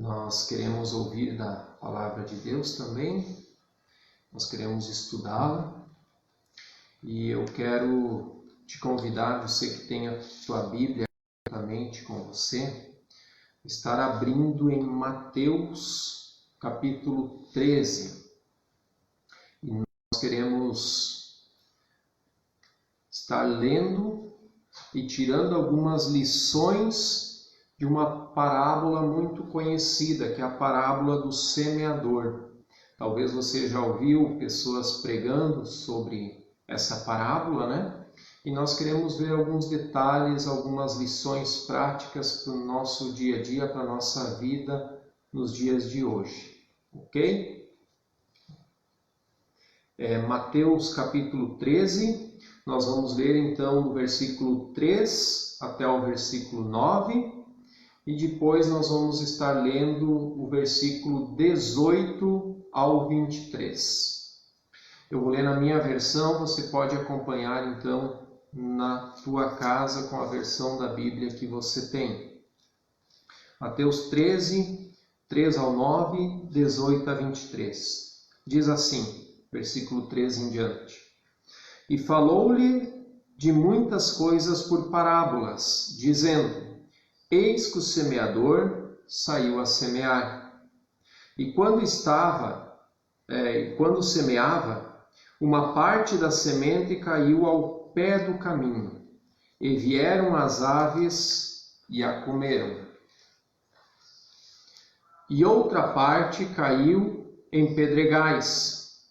Nós queremos ouvir da palavra de Deus também, nós queremos estudá-la, e eu quero te convidar, você que tem a sua Bíblia diretamente com você, estar abrindo em Mateus capítulo 13. E nós queremos estar lendo e tirando algumas lições de uma parábola muito conhecida, que é a parábola do semeador. Talvez você já ouviu pessoas pregando sobre essa parábola, né? E nós queremos ver alguns detalhes, algumas lições práticas para o nosso dia a dia, para a nossa vida nos dias de hoje, ok? Mateus capítulo 13, nós vamos ler então do versículo 3 até o versículo 9, e depois nós vamos estar lendo o versículo 18 ao 23. Eu vou ler na minha versão, você pode acompanhar então na tua casa com a versão da Bíblia que você tem. Mateus 13, 3 ao 9, 18 a 23. Diz assim, versículo 13 em diante. E falou-lhe de muitas coisas por parábolas, dizendo: Eis que o semeador saiu a semear. E quando semeava, uma parte da semente caiu ao pé do caminho, e vieram as aves e a comeram. E outra parte caiu em pedregais,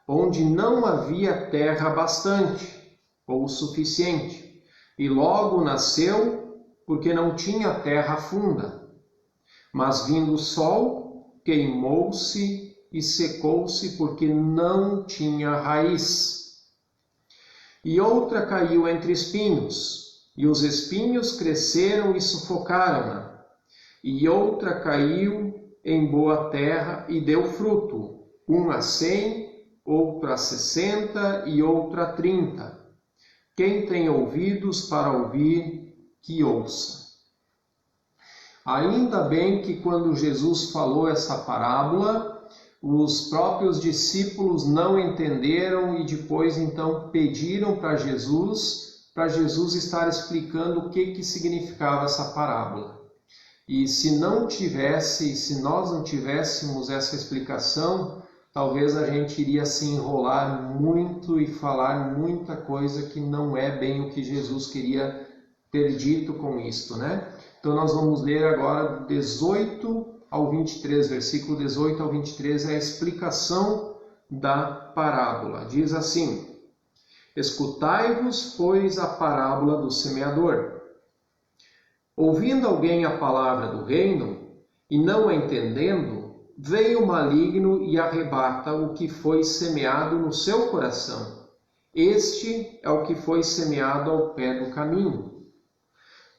onde não havia terra bastante, ou suficiente, e logo nasceu, porque não tinha terra funda. Mas vindo o sol, queimou-se e secou-se, porque não tinha raiz. E outra caiu entre espinhos, e os espinhos cresceram e sufocaram-na. E outra caiu em boa terra e deu fruto, um a 100, outro a 60 e outro a 30. Quem tem ouvidos para ouvir, que ouça. Ainda bem que quando Jesus falou essa parábola, os próprios discípulos não entenderam e depois então pediram para Jesus estar explicando o que significava essa parábola. E se nós não tivéssemos essa explicação, talvez a gente iria se enrolar muito e falar muita coisa que não é bem o que Jesus queria ter dito com isto, né? Então nós vamos ler agora 18 ao 23, versículo 18 ao 23 é a explicação da parábola. Diz assim: Escutai-vos, pois, a parábola do semeador. Ouvindo alguém a palavra do reino, e não a entendendo, veio o maligno e arrebata o que foi semeado no seu coração. Este é o que foi semeado ao pé do caminho.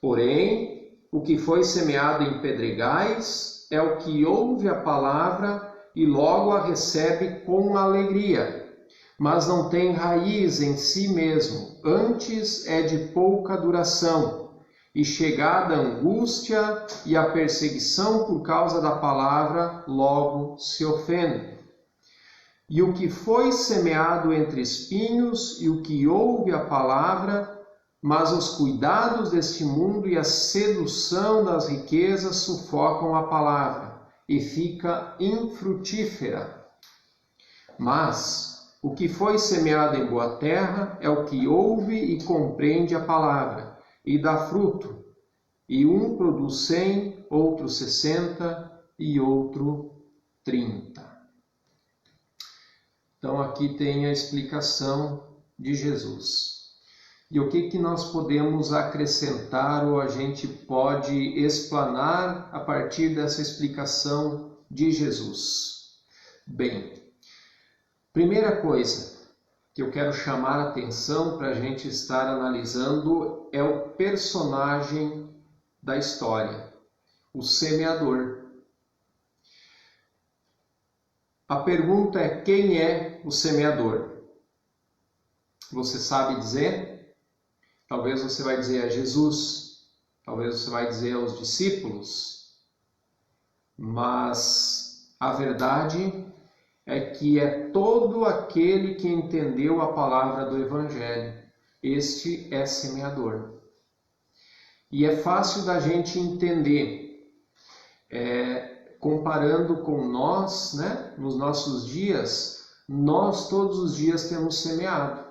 Porém, o que foi semeado em pedregais é o que ouve a palavra e logo a recebe com alegria, mas não tem raiz em si mesmo, antes é de pouca duração, e chegada a angústia e a perseguição por causa da palavra, logo se ofende. E o que foi semeado entre espinhos e o que ouve a palavra, mas os cuidados deste mundo e a sedução das riquezas sufocam a palavra e fica infrutífera. Mas o que foi semeado em boa terra é o que ouve e compreende a palavra e dá fruto. E um produz 100, outro 60 e outro 30. Então aqui tem a explicação de Jesus. E o que nós podemos acrescentar ou a gente pode explanar a partir dessa explicação de Jesus? Bem, primeira coisa que eu quero chamar a atenção para a gente estar analisando é o personagem da história, o semeador. A pergunta é: quem é o semeador? Você sabe dizer? Talvez você vai dizer a Jesus, talvez você vai dizer aos discípulos. mas a verdade é que é todo aquele que entendeu a palavra do Evangelho. Este é semeador. E é fácil da gente entender, comparando com nós, né? Nos nossos dias, nós todos os dias temos semeado.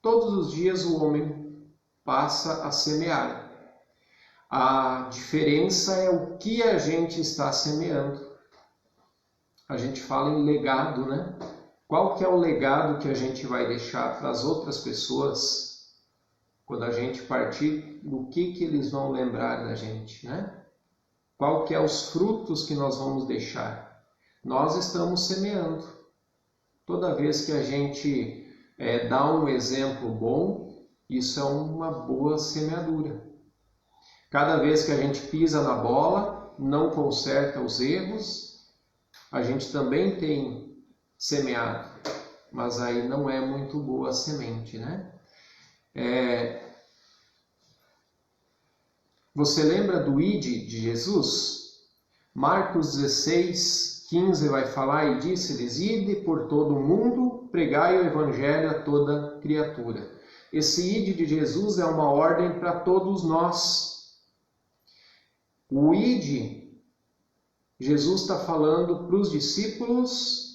Todos os dias o homem passa a semear. A diferença é o que a gente está semeando. A gente fala em legado, né? Qual que é o legado que a gente vai deixar para as outras pessoas quando a gente partir? Do que eles vão lembrar da gente, né? Qual que é os frutos que nós vamos deixar? Nós estamos semeando. Toda vez que a gente dá um exemplo bom, isso é uma boa semeadura. Cada vez que a gente pisa na bola, não conserta os erros, a gente também tem semeado, mas aí não é muito boa a semente, né? Você lembra do Ide de Jesus? Marcos 16, 15 vai falar: e disse-lhes: Ide por todo o mundo, pregai o evangelho a toda criatura. Esse Ide de Jesus é uma ordem para todos nós. O Ide, Jesus está falando para os discípulos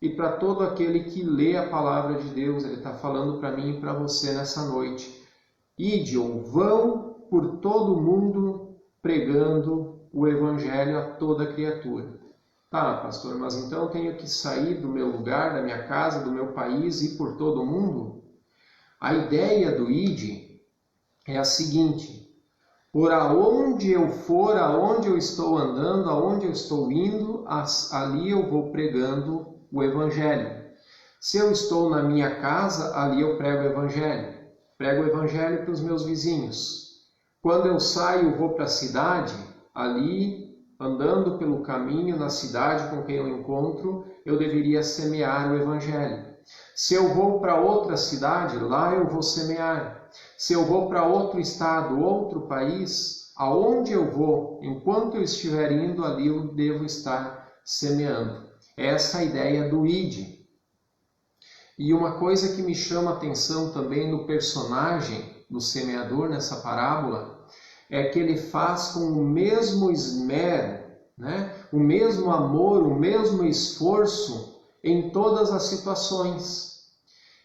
e para todo aquele que lê a palavra de Deus. Ele está falando para mim e para você nessa noite. Ide, ou vão por todo o mundo pregando o evangelho a toda criatura. Tá, pastor, mas então eu tenho que sair do meu lugar, da minha casa, do meu país e ir por todo o mundo? A ideia do Ide é a seguinte: por aonde eu for, aonde eu estou andando, aonde eu estou indo, ali eu vou pregando o Evangelho. Se eu estou na minha casa, ali eu prego o Evangelho. Prego o Evangelho para os meus vizinhos. Quando eu saio, vou para a cidade, ali, andando pelo caminho, na cidade com quem eu encontro, eu deveria semear o Evangelho. Se eu vou para outra cidade, lá eu vou semear. Se eu vou para outro estado, outro país, aonde eu vou, enquanto eu estiver indo, ali eu devo estar semeando. Essa é a ideia do Ide. E uma coisa que me chama a atenção também no personagem do semeador nessa parábola é que ele faz com o mesmo esmero, né? O mesmo amor, o mesmo esforço em todas as situações.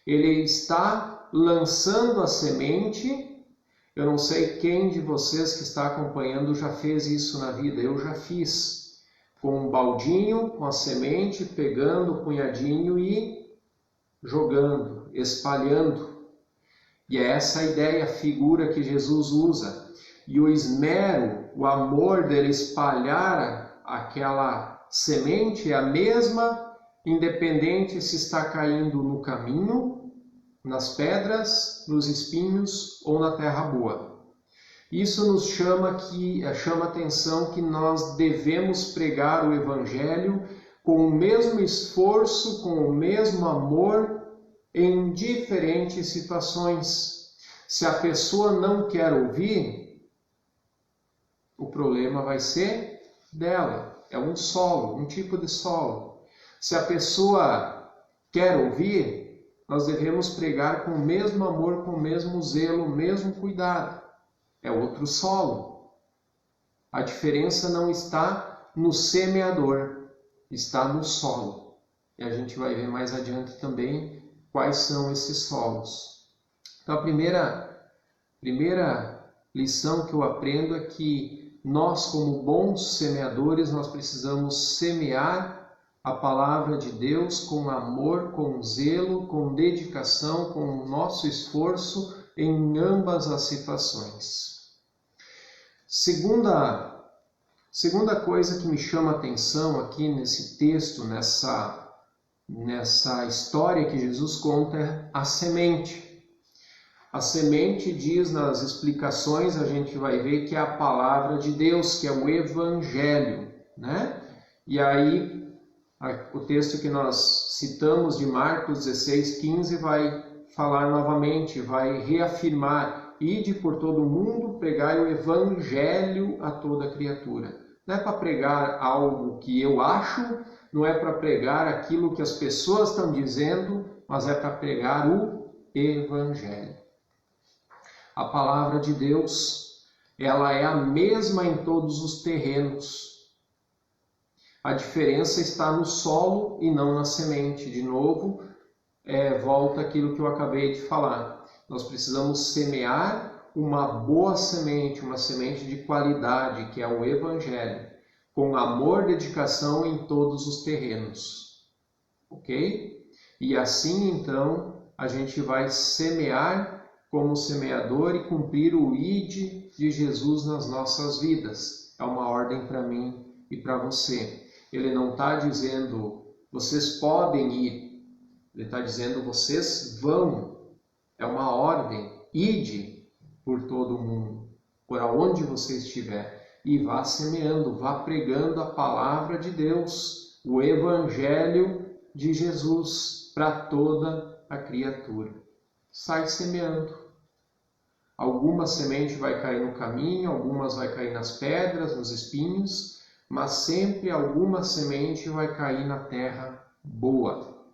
Ele está lançando a semente. Eu não sei quem de vocês que está acompanhando já fez isso na vida. Eu já fiz. Com um baldinho, com a semente, pegando o punhadinho e jogando, espalhando. E é essa a ideia, a figura que Jesus usa. E o esmero, o amor dele espalhar aquela semente é a mesma, independente se está caindo no caminho, nas pedras, nos espinhos ou na terra boa. Isso nos chama atenção que nós devemos pregar o Evangelho com o mesmo esforço, com o mesmo amor, em diferentes situações. Se a pessoa não quer ouvir, o problema vai ser dela. É um solo, um tipo de solo. Se a pessoa quer ouvir, nós devemos pregar com o mesmo amor, com o mesmo zelo, o mesmo cuidado. É outro solo. A diferença não está no semeador, está no solo. E a gente vai ver mais adiante também quais são esses solos. Então a primeira lição que eu aprendo é que nós, como bons semeadores, nós precisamos semear a palavra de Deus com amor, com zelo, com dedicação, com o nosso esforço em ambas as situações. Segunda coisa que me chama a atenção aqui nesse texto, nessa história que Jesus conta, é a semente. A semente diz nas explicações, a gente vai ver que é a palavra de Deus, que é o Evangelho, né? E aí, o texto que nós citamos de Marcos 16, 15 vai falar novamente, vai reafirmar: ide por todo o mundo, pregai o Evangelho a toda criatura. Não é para pregar algo que eu acho, não é para pregar aquilo que as pessoas estão dizendo, mas é para pregar o Evangelho. A palavra de Deus, ela é a mesma em todos os terrenos. A diferença está no solo e não na semente. De novo, volta aquilo que eu acabei de falar. Nós precisamos semear uma boa semente, uma semente de qualidade, que é o Evangelho, com amor e dedicação em todos os terrenos. Ok? E assim, então, a gente vai semear como semeador e cumprir o ID de Jesus nas nossas vidas. É uma ordem para mim e para você. Ele não está dizendo, vocês podem ir. Ele está dizendo, vocês vão. É uma ordem. Ide por todo o mundo, por aonde você estiver. E vá semeando, vá pregando a palavra de Deus, o Evangelho de Jesus para toda a criatura. Sai semeando. Alguma semente vai cair no caminho, algumas vai cair nas pedras, nos espinhos, mas sempre alguma semente vai cair na terra boa.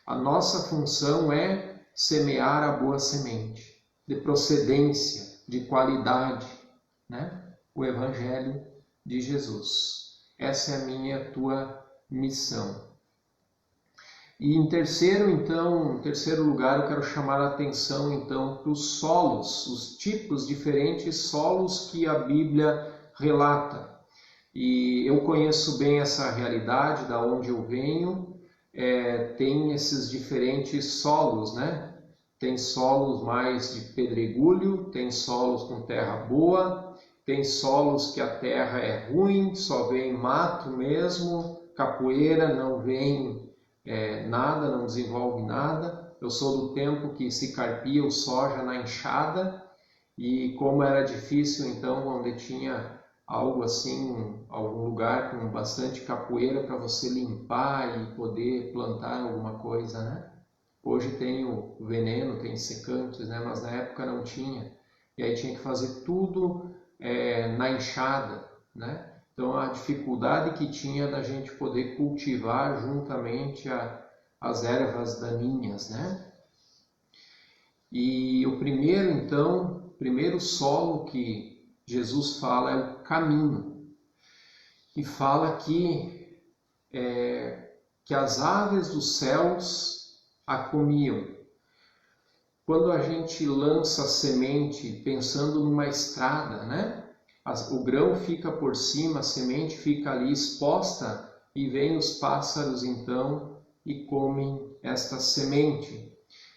A nossa função é semear a boa semente, de procedência, de qualidade, né? O Evangelho de Jesus. Essa é a minha e a tua missão. E em terceiro lugar, eu quero chamar a atenção então para os solos, os tipos diferentes solos que a Bíblia relata. E eu conheço bem essa realidade, da onde eu venho, tem esses diferentes solos, né? Tem solos mais de pedregulho, tem solos com terra boa, tem solos que a terra é ruim, só vem mato mesmo, capoeira, não vem nada, não desenvolve nada. Eu sou do tempo que se carpia o soja na enxada, e como era difícil então, onde tinha algo assim, algum lugar com bastante capoeira para você limpar e poder plantar alguma coisa, né? Hoje tem o veneno, tem secantes, né? Mas na época não tinha. E aí tinha que fazer tudo na enxada, né? Então a dificuldade que tinha da gente poder cultivar juntamente as ervas daninhas, né? E o primeiro solo que Jesus fala é o caminho. E fala que as aves dos céus a comiam. Quando a gente lança a semente pensando numa estrada, né? O grão fica por cima, a semente fica ali exposta e vêm os pássaros então e comem esta semente.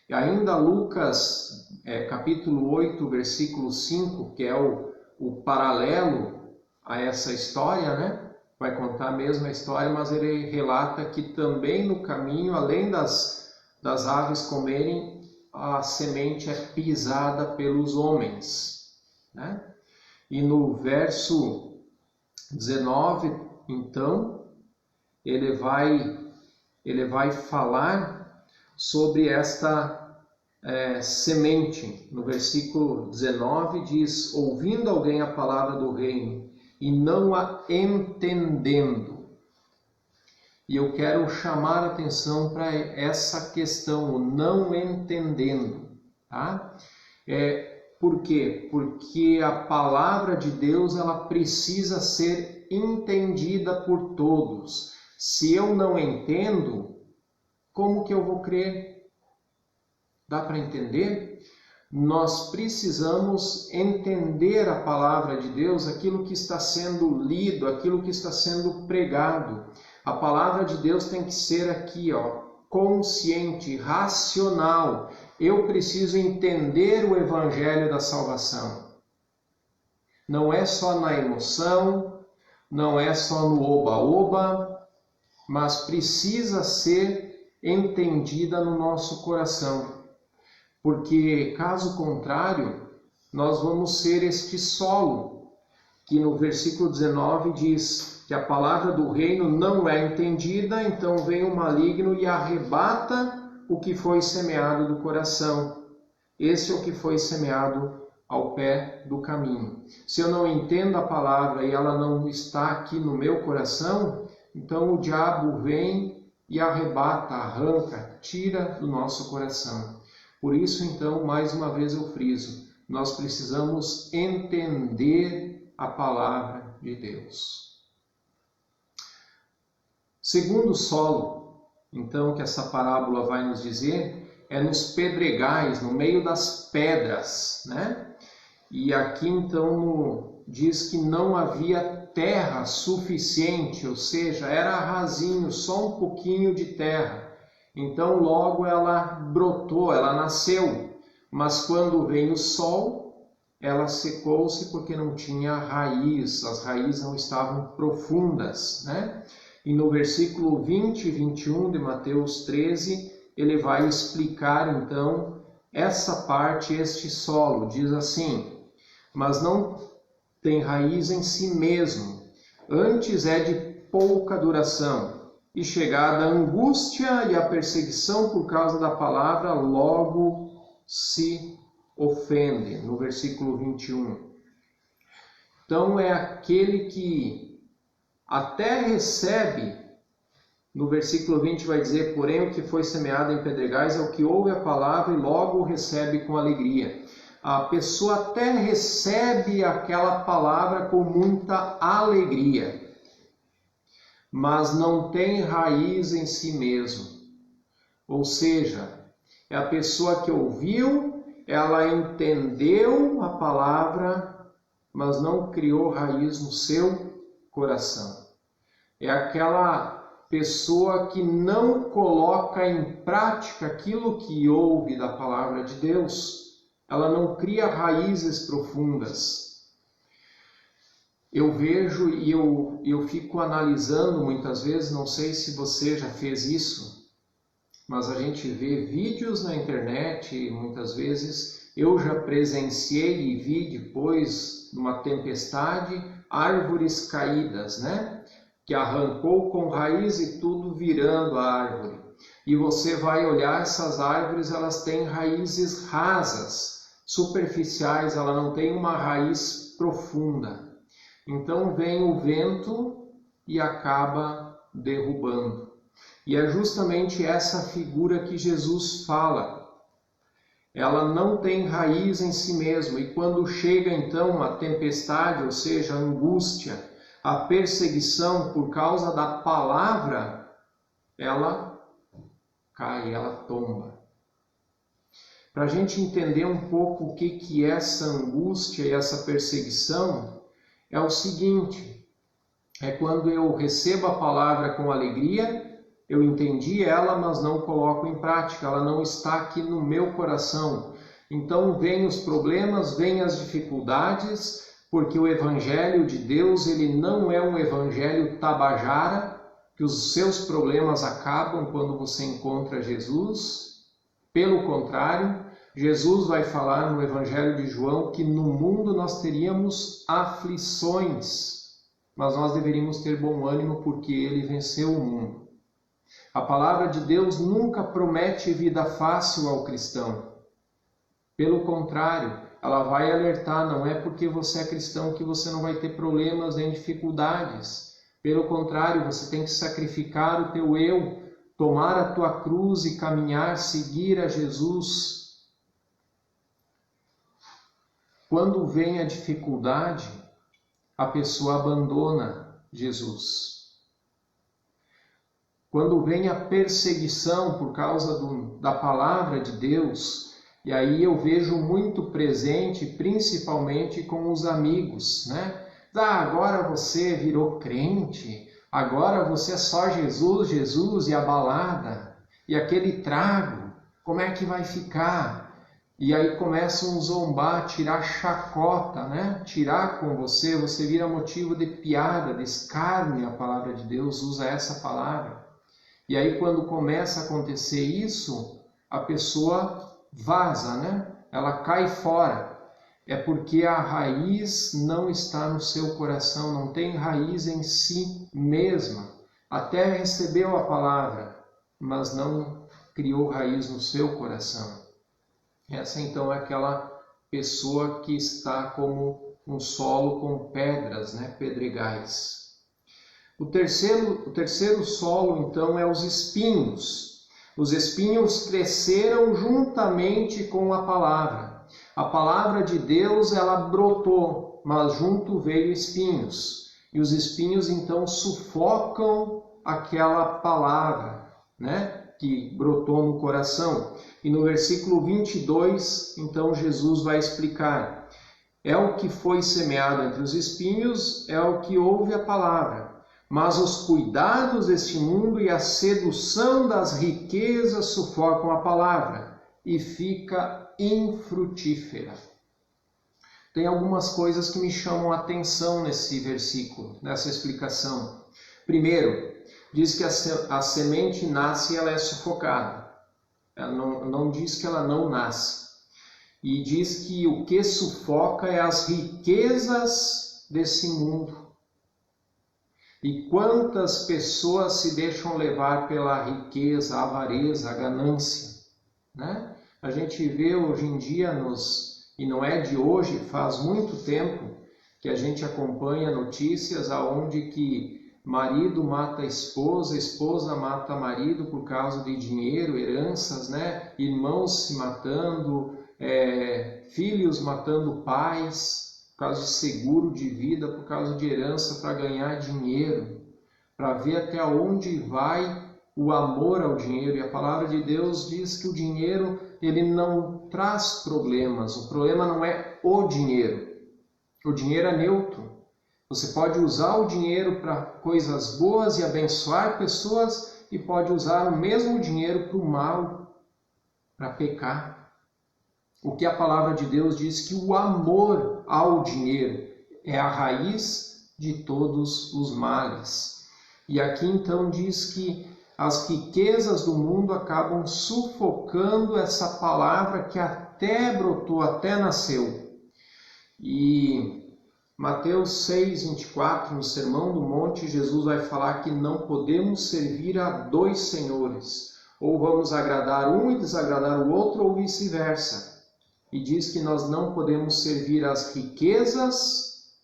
E ainda Lucas capítulo 8, versículo 5, que é o paralelo a essa história, né? Vai contar a mesma história, mas ele relata que também no caminho, além das aves comerem, a semente é pisada pelos homens, né? E no verso 19, então, ele vai falar sobre esta semente. No versículo 19 diz, ouvindo alguém a palavra do reino e não a entendendo. E eu quero chamar a atenção para essa questão, o não entendendo, tá? Por quê? Porque a palavra de Deus, ela precisa ser entendida por todos. Se eu não entendo, como que eu vou crer? Dá para entender? Nós precisamos entender a palavra de Deus, aquilo que está sendo lido, aquilo que está sendo pregado. A palavra de Deus tem que ser aqui, consciente, racional. Eu preciso entender o Evangelho da salvação. Não é só na emoção, não é só no oba-oba, mas precisa ser entendida no nosso coração. Porque, caso contrário, nós vamos ser este solo, que no versículo 19 diz que a palavra do reino não é entendida, então vem o maligno e arrebata o que foi semeado do coração. Esse é o que foi semeado ao pé do caminho. Se eu não entendo a palavra e ela não está aqui no meu coração, então o diabo vem e arrebata, arranca, tira do nosso coração. Por isso, então, mais uma vez eu friso, nós precisamos entender a palavra de Deus. Segundo solo, então, que essa parábola vai nos dizer, é nos pedregais, no meio das pedras, né? E aqui, então, diz que não havia terra suficiente, ou seja, era rasinho, só um pouquinho de terra. Então, logo ela brotou, ela nasceu, mas quando veio o sol, ela secou-se porque não tinha raiz, as raízes não estavam profundas, né? E no versículo 20 e 21 de Mateus 13, ele vai explicar então essa parte, este solo. Diz assim: mas não tem raiz em si mesmo, antes é de pouca duração. E chegada a angústia e a perseguição por causa da palavra, logo se ofende. No versículo 21. Então é aquele que até recebe, no versículo 20 vai dizer, porém o que foi semeado em pedregais é o que ouve a palavra e logo recebe com alegria. A pessoa até recebe aquela palavra com muita alegria, mas não tem raiz em si mesmo. Ou seja, é a pessoa que ouviu, ela entendeu a palavra, mas não criou raiz no seu coração. É aquela pessoa que não coloca em prática aquilo que ouve da palavra de Deus. Ela não cria raízes profundas. Eu vejo e eu fico analisando muitas vezes, não sei se você já fez isso, mas a gente vê vídeos na internet, muitas vezes eu já presenciei e vi depois, numa tempestade, árvores caídas, né? Que arrancou com raiz e tudo virando a árvore. E você vai olhar essas árvores, elas têm raízes rasas, superficiais, ela não tem uma raiz profunda. Então vem o vento e acaba derrubando. E é justamente essa figura que Jesus fala. Ela não tem raiz em si mesma. E quando chega então a tempestade, ou seja, a angústia, a perseguição por causa da palavra, ela cai, ela tomba. Para a gente entender um pouco o que é essa angústia e essa perseguição, é o seguinte: é quando eu recebo a palavra com alegria, eu entendi ela, mas não coloco em prática, ela não está aqui no meu coração. Então vêm os problemas, vêm as dificuldades, porque o Evangelho de Deus, ele não é um evangelho tabajara, que os seus problemas acabam quando você encontra Jesus. Pelo contrário, Jesus vai falar no Evangelho de João que no mundo nós teríamos aflições, mas nós deveríamos ter bom ânimo porque ele venceu o mundo. A palavra de Deus nunca promete vida fácil ao cristão. Pelo contrário, ela vai alertar, não é porque você é cristão que você não vai ter problemas nem dificuldades. Pelo contrário, você tem que sacrificar o teu eu, tomar a tua cruz e caminhar, seguir a Jesus. Quando vem a dificuldade, a pessoa abandona Jesus. Quando vem a perseguição por causa da palavra de Deus, e aí eu vejo muito presente, principalmente com os amigos, né? Agora você virou crente, agora você é só Jesus, Jesus e a balada, e aquele trago, como é que vai ficar? E aí começam a zombar, tirar chacota, né? Tirar com você, você vira motivo de piada, de escárnio, a palavra de Deus usa essa palavra. E aí quando começa a acontecer isso, a pessoa vaza, né? Ela cai fora. É porque a raiz não está no seu coração, não tem raiz em si mesma. Até recebeu a palavra, mas não criou raiz no seu coração. Essa então é aquela pessoa que está como um solo com pedras, né? Pedregais. O terceiro solo, então, é os espinhos. Os espinhos cresceram juntamente com a palavra. A palavra de Deus, ela brotou, mas junto veio espinhos. E os espinhos, então, sufocam aquela palavra, né? Que brotou no coração. E no versículo 22, então, Jesus vai explicar. É o que foi semeado entre os espinhos, é o que ouve a palavra. Mas os cuidados deste mundo e a sedução das riquezas sufocam a palavra e fica infrutífera. Tem algumas coisas que me chamam a atenção nesse versículo, nessa explicação. Primeiro, diz que a semente nasce e ela é sufocada. Ela não diz que ela não nasce. E diz que o que sufoca é as riquezas desse mundo. E quantas pessoas se deixam levar pela riqueza, a avareza, a ganância, né? A gente vê hoje em dia, e não é de hoje, faz muito tempo que a gente acompanha notícias aonde que marido mata esposa, esposa mata marido por causa de dinheiro, heranças, né? Irmãos se matando, filhos matando pais, por causa de seguro de vida, por causa de herança, para ganhar dinheiro, para ver até onde vai o amor ao dinheiro. E a palavra de Deus diz que o dinheiro, ele não traz problemas. O problema não é o dinheiro. O dinheiro é neutro. Você pode usar o dinheiro para coisas boas e abençoar pessoas, e pode usar o mesmo dinheiro para o mal, para pecar. O que a palavra de Deus diz que o amor ao dinheiro é a raiz de todos os males. E aqui então diz que as riquezas do mundo acabam sufocando essa palavra que até brotou, até nasceu. E Mateus 6, 24, no Sermão do Monte, Jesus vai falar que não podemos servir a dois senhores. Ou vamos agradar um e desagradar o outro, ou vice-versa. E diz que nós não podemos servir às riquezas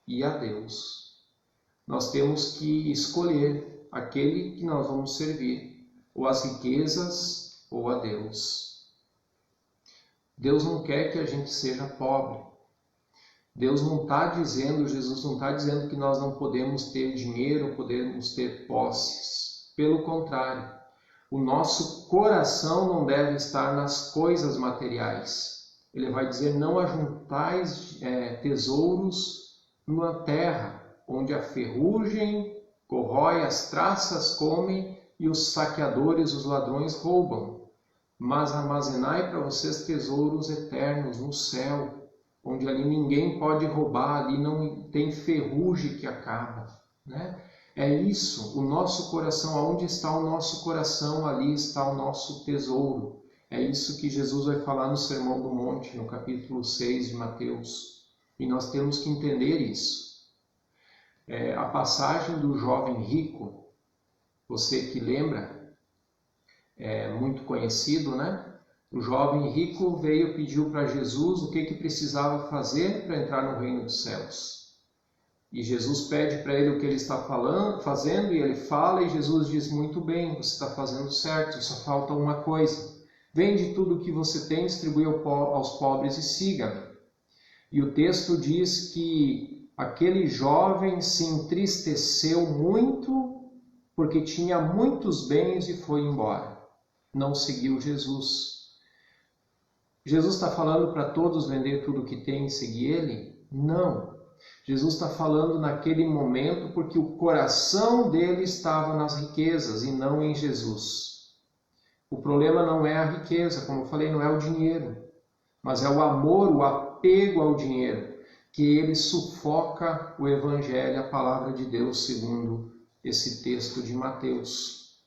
e a Deus. Nós temos que escolher aquele que nós vamos servir, ou as riquezas ou a Deus. Deus não quer que a gente seja pobre. Deus não está dizendo, Jesus não está dizendo que nós não podemos ter dinheiro, podemos ter posses. Pelo contrário, o nosso coração não deve estar nas coisas materiais. Ele vai dizer, não ajuntais tesouros na terra, onde a ferrugem corrói, as traças comem e os saqueadores, os ladrões roubam. Mas armazenai para vocês tesouros eternos no céu, onde ali ninguém pode roubar, ali não tem ferrugem que acaba, né? É isso, o nosso coração, aonde está o nosso coração, ali está o nosso tesouro. É isso que Jesus vai falar no Sermão do Monte, no capítulo 6 de Mateus. E nós temos que entender isso. A passagem do jovem rico, você que lembra, é muito conhecido, né? O jovem rico veio e pediu para Jesus o que precisava fazer para entrar no reino dos céus. E Jesus pede para ele o que ele está fazendo, e ele fala, e Jesus diz, muito bem, você está fazendo certo, só falta uma coisa. Vende tudo o que você tem, distribui aos pobres e siga-me. E o texto diz que aquele jovem se entristeceu muito porque tinha muitos bens e foi embora. Não seguiu Jesus. Jesus está falando para todos vender tudo o que tem e seguir Ele? Não. Jesus está falando naquele momento porque o coração dele estava nas riquezas e não em Jesus. O problema não é a riqueza, como eu falei, não é o dinheiro, mas é o amor, o apego ao dinheiro, que ele sufoca o Evangelho, a palavra de Deus, segundo esse texto de Mateus.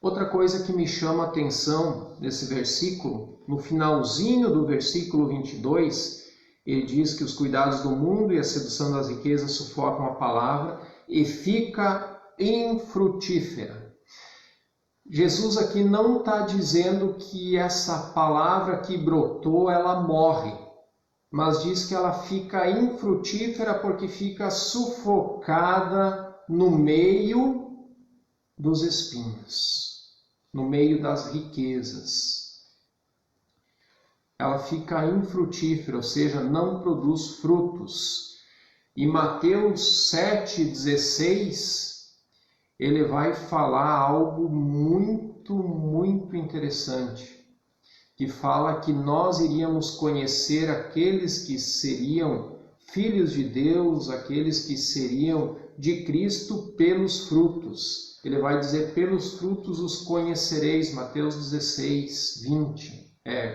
Outra coisa que me chama a atenção nesse versículo, no finalzinho do versículo 22, ele diz que os cuidados do mundo e a sedução das riquezas sufocam a palavra e fica infrutífera. Jesus aqui não está dizendo que essa palavra que brotou, ela morre, mas diz que ela fica infrutífera porque fica sufocada no meio dos espinhos, no meio das riquezas. Ela fica infrutífera, ou seja, não produz frutos. E Mateus 7,16, ele vai falar algo muito interessante, que fala que nós iríamos conhecer aqueles que seriam filhos de Deus, aqueles que seriam de Cristo pelos frutos. Ele vai dizer, pelos frutos os conhecereis, Mateus 16:20.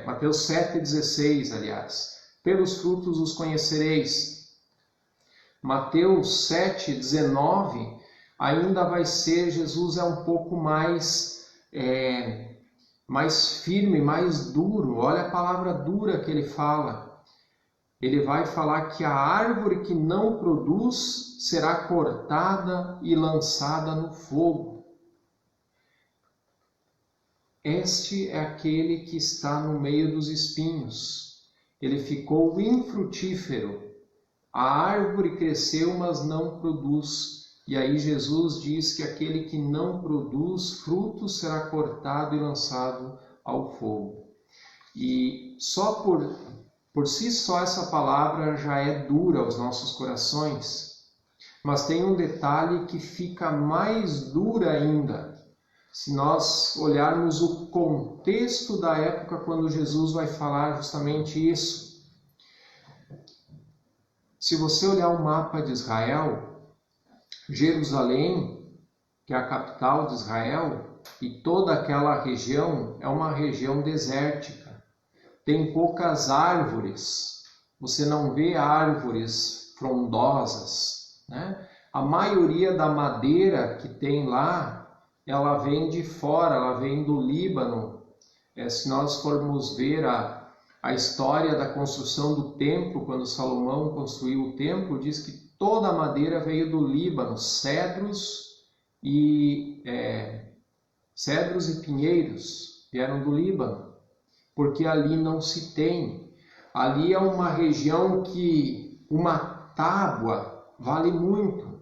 Mateus 7,16, aliás. Pelos frutos os conhecereis. Mateus 7,19, ainda vai ser, Jesus é um pouco mais firme, mais duro. Olha a palavra dura que ele fala. Ele vai falar que a árvore que não produz será cortada e lançada no fogo. Este é aquele que está no meio dos espinhos. Ele ficou infrutífero. A árvore cresceu, mas não produz. E aí Jesus diz que aquele que não produz frutos será cortado e lançado ao fogo. E só por si só essa palavra já é dura aos nossos corações. Mas tem um detalhe que fica mais dura ainda, se nós olharmos o contexto da época quando Jesus vai falar justamente isso. Se você olhar o mapa de Israel, Jerusalém, que é a capital de Israel, e toda aquela região é uma região desértica. Tem poucas árvores, você não vê árvores frondosas, né? A maioria da madeira que tem lá, ela vem de fora, ela vem do Líbano. Se nós formos ver a história da construção do templo, quando Salomão construiu o templo, diz que toda a madeira veio do Líbano, cedros e pinheiros vieram do Líbano, porque ali não se tem. Ali é uma região que uma tábua vale muito.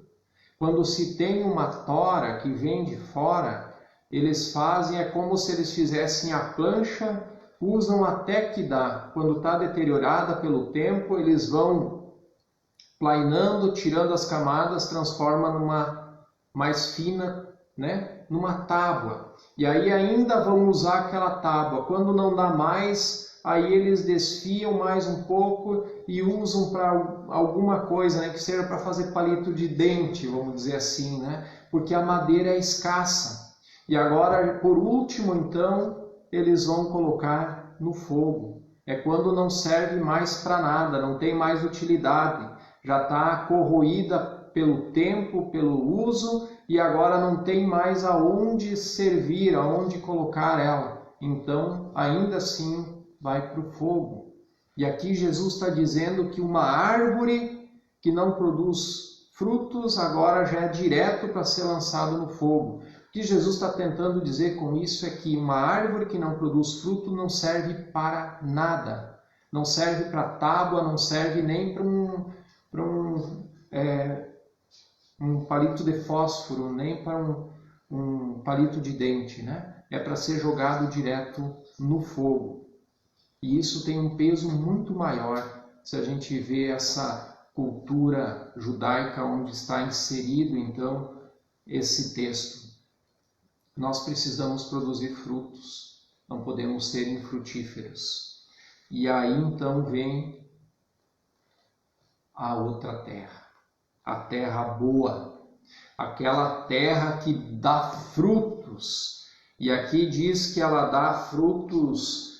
Quando se tem uma tora que vem de fora, eles fazem, é como se eles fizessem a plancha, usam até que dá. Quando está deteriorada pelo tempo, eles vão plainando, tirando as camadas, transforma numa mais fina, né? Numa tábua. E aí ainda vão usar aquela tábua. Quando não dá mais, aí eles desfiam mais um pouco e usam para alguma coisa, né? Que seja para fazer palito de dente, vamos dizer assim, né? Porque a madeira é escassa. E agora, por último, então, eles vão colocar no fogo. É quando não serve mais para nada, não tem mais utilidade. Já está corroída pelo tempo, pelo uso, e agora não tem mais aonde servir, aonde colocar ela. Então, ainda assim, vai para o fogo. E aqui Jesus está dizendo que uma árvore que não produz frutos, agora já é direto para ser lançado no fogo. O que Jesus está tentando dizer com isso é que uma árvore que não produz fruto não serve para nada. Não serve para tábua, não serve nem para um palito de fósforo, nem para um palito de dente, né? É para ser jogado direto no fogo. E isso tem um peso muito maior se a gente vê essa cultura judaica onde está inserido, então, esse texto. Nós precisamos produzir frutos, não podemos ser infrutíferos. E aí, então, vem a outra terra, a terra boa, aquela terra que dá frutos. E aqui diz que ela dá frutos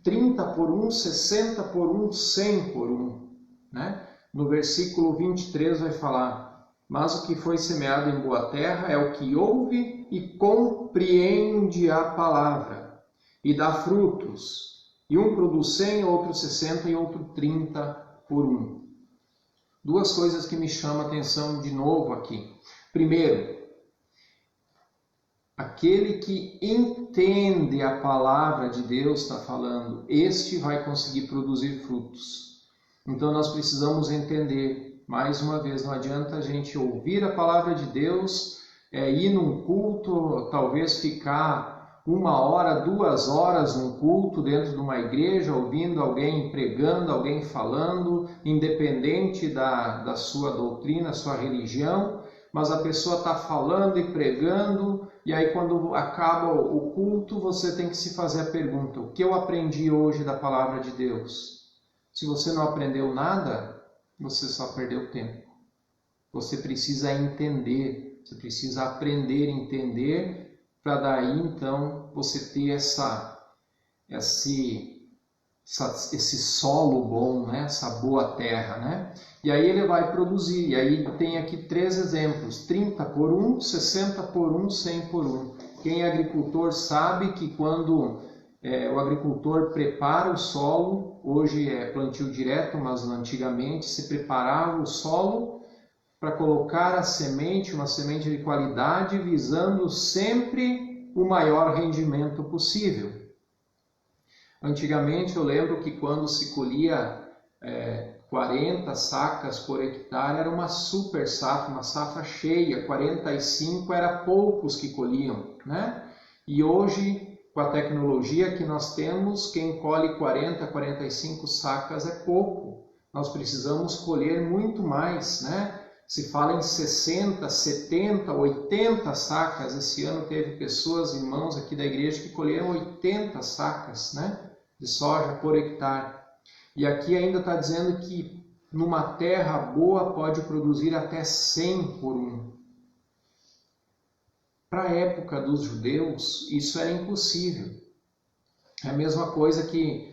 30 por 1, 60 por 1, 100 por 1. Né? No versículo 23 vai falar: mas o que foi semeado em boa terra é o que ouve e compreende a palavra, e dá frutos. E um produz 100, outro 60 e outro 30 por 1. Duas coisas que me chamam a atenção de novo aqui. Primeiro, Aquele que entende a palavra de Deus está falando, este vai conseguir produzir frutos. Então nós precisamos entender, mais uma vez, não adianta a gente ouvir a palavra de Deus, ir num culto, talvez ficar 1 hora, 2 horas num culto dentro de uma igreja, ouvindo alguém pregando, alguém falando, independente da sua doutrina, sua religião, mas a pessoa está falando e pregando, e aí quando acaba o culto, você tem que se fazer a pergunta: o que eu aprendi hoje da palavra de Deus? Se você não aprendeu nada, você só perdeu tempo. Você precisa entender, você precisa aprender a entender, para daí então você ter esse solo bom, né? Essa boa terra, né? E aí ele vai produzir, e aí tem aqui 3 exemplos: 30 por 1, 60 por 1, 100 por 1. Quem é agricultor sabe que quando o agricultor prepara o solo, hoje é plantio direto, mas antigamente se preparava o solo para colocar a semente, uma semente de qualidade, visando sempre o maior rendimento possível. Antigamente eu lembro que quando se colhia 40 sacas por hectare era uma super safra, uma safra cheia, 45 era poucos que colhiam, né? E hoje, com a tecnologia que nós temos, quem colhe 40, 45 sacas é pouco. Nós precisamos colher muito mais, né? Se fala em 60, 70, 80 sacas. Esse ano teve pessoas, irmãos aqui da igreja, que colheram 80 sacas, né, de soja por hectare. E aqui ainda está dizendo que numa terra boa pode produzir até 100 por 1. Para a época dos judeus, isso era impossível. É a mesma coisa que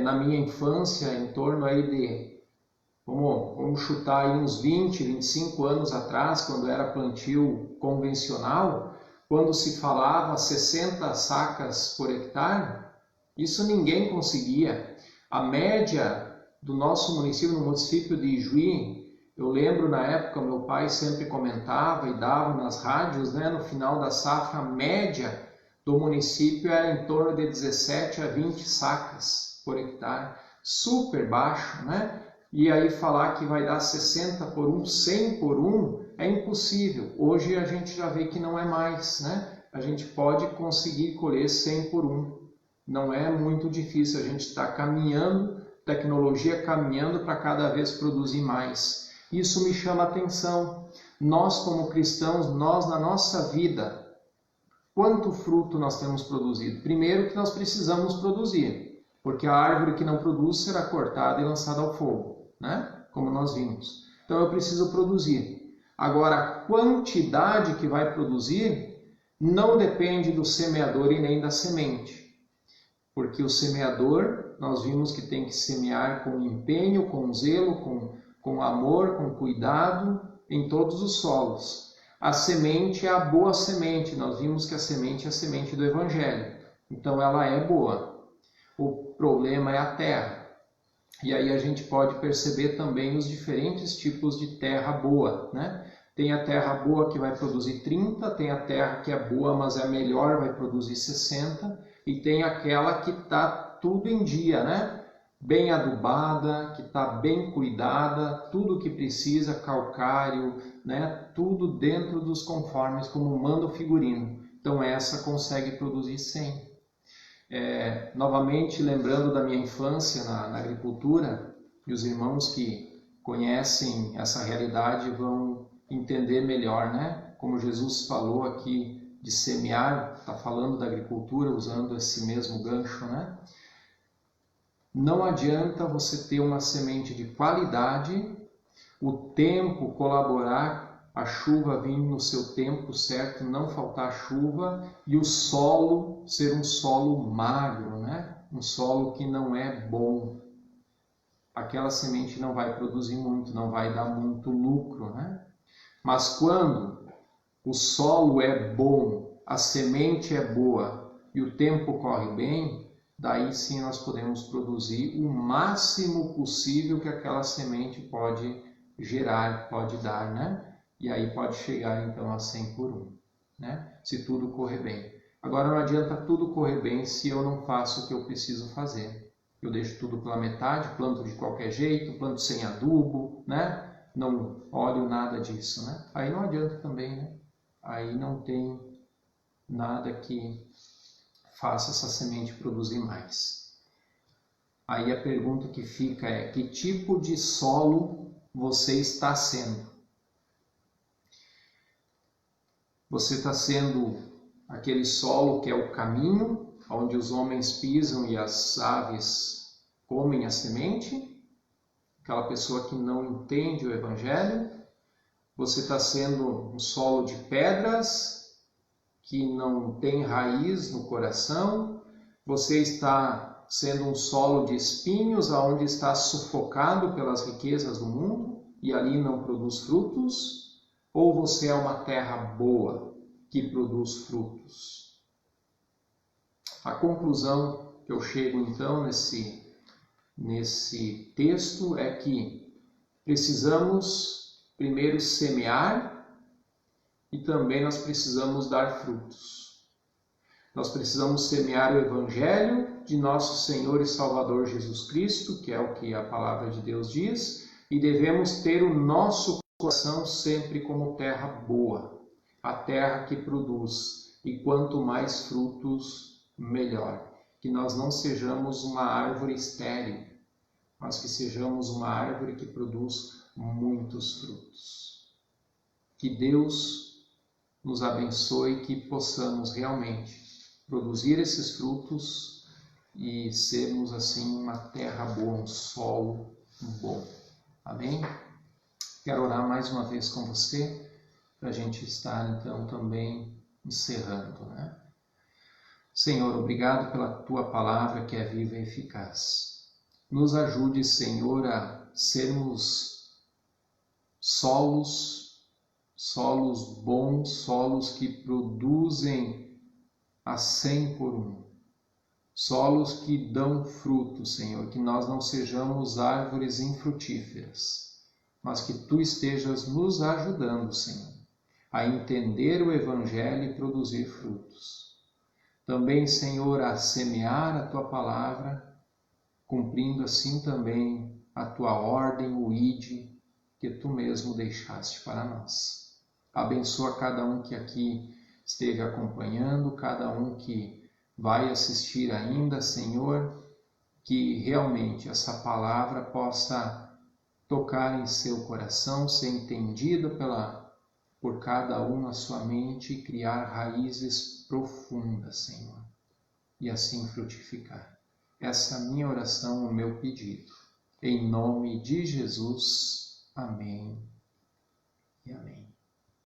na minha infância, em torno aí de, vamos chutar aí uns 20, 25 anos atrás, quando era plantio convencional, quando se falava 60 sacas por hectare, isso ninguém conseguia. A média do nosso município, no município de Ijuí, eu lembro na época, meu pai sempre comentava e dava nas rádios, né, no final da safra, a média do município era em torno de 17 a 20 sacas por hectare, super baixo, né? E aí falar que vai dar 60 por 1, 100 por 1 é impossível. Hoje a gente já vê que não é mais, né? A gente pode conseguir colher 100 por 1. Não é muito difícil, a gente está caminhando, tecnologia caminhando para cada vez produzir mais. Isso me chama a atenção. Nós como cristãos, nós na nossa vida, quanto fruto nós temos produzido? Primeiro que nós precisamos produzir, porque a árvore que não produz será cortada e lançada ao fogo, né? Como nós vimos. Então eu preciso produzir. Agora, a quantidade que vai produzir não depende do semeador e nem da semente. Porque o semeador, nós vimos que tem que semear com empenho, com zelo, com amor, com cuidado, em todos os solos. A semente é a boa semente, nós vimos que a semente é a semente do Evangelho. Então ela é boa. O problema é a terra. E aí a gente pode perceber também os diferentes tipos de terra boa, né? Tem a terra boa que vai produzir 30, tem a terra que é boa, mas é melhor, vai produzir 60, e tem aquela que está tudo em dia, né? Bem adubada, que está bem cuidada, tudo o que precisa, calcário, né? Tudo dentro dos conformes, como manda o figurino. Então essa consegue produzir 100. Novamente, lembrando da minha infância na agricultura, e os irmãos que conhecem essa realidade vão entender melhor, né? Como Jesus falou aqui de semear, está falando da agricultura usando esse mesmo gancho, né? Não adianta você ter uma semente de qualidade, o tempo colaborar, a chuva vir no seu tempo certo, não faltar chuva, e o solo ser um solo magro, né? Um solo que não é bom. Aquela semente não vai produzir muito, não vai dar muito lucro, né? Mas quando o solo é bom, a semente é boa e o tempo corre bem, daí sim nós podemos produzir o máximo possível que aquela semente pode gerar, pode dar, né? E aí pode chegar então a 100 por 1. né? Se tudo correr bem. Agora não adianta tudo correr bem se eu não faço o que eu preciso fazer. Eu deixo tudo pela metade, planto de qualquer jeito, planto sem adubo, né? Não olho nada disso, né? Aí não adianta também, né? Aí não tem nada que faça essa semente produzir mais. Aí a pergunta que fica é: que tipo de solo você está sendo? Você está sendo aquele solo que é o caminho, onde os homens pisam e as aves comem a semente? Aquela pessoa que não entende o Evangelho? Você está sendo um solo de pedras, que não tem raiz no coração? Você está sendo um solo de espinhos, aonde está sufocado pelas riquezas do mundo e ali não produz frutos? Ou você é uma terra boa que produz frutos? A conclusão que eu chego então nesse texto é que precisamos primeiro semear e também nós precisamos dar frutos. Nós precisamos semear o Evangelho de nosso Senhor e Salvador Jesus Cristo, que é o que a palavra de Deus diz, e devemos ter o nosso coração sempre como terra boa, a terra que produz, e quanto mais frutos, melhor. Que nós não sejamos uma árvore estéril, mas que sejamos uma árvore que produz muitos frutos. Que Deus nos abençoe, que possamos realmente produzir esses frutos e sermos assim uma terra boa, um solo bom. Amém? Quero orar mais uma vez com você, para a gente estar então também encerrando, né? Senhor, obrigado pela Tua palavra que é viva e eficaz. Nos ajude, Senhor, a sermos solos bons, solos que produzem a 100 por 1. Solos que dão fruto, Senhor, que nós não sejamos árvores infrutíferas, mas que Tu estejas nos ajudando, Senhor, a entender o Evangelho e produzir frutos. Também, Senhor, a semear a Tua palavra, cumprindo assim também a Tua ordem, o ide, que Tu mesmo deixaste para nós. Abençoa cada um que aqui esteve acompanhando, cada um que vai assistir ainda, Senhor, que realmente essa palavra possa tocar em seu coração, ser entendida por cada um na sua mente e criar raízes profundas, Senhor, e assim frutificar. Essa é a minha oração, o meu pedido. Em nome de Jesus. Amém e amém.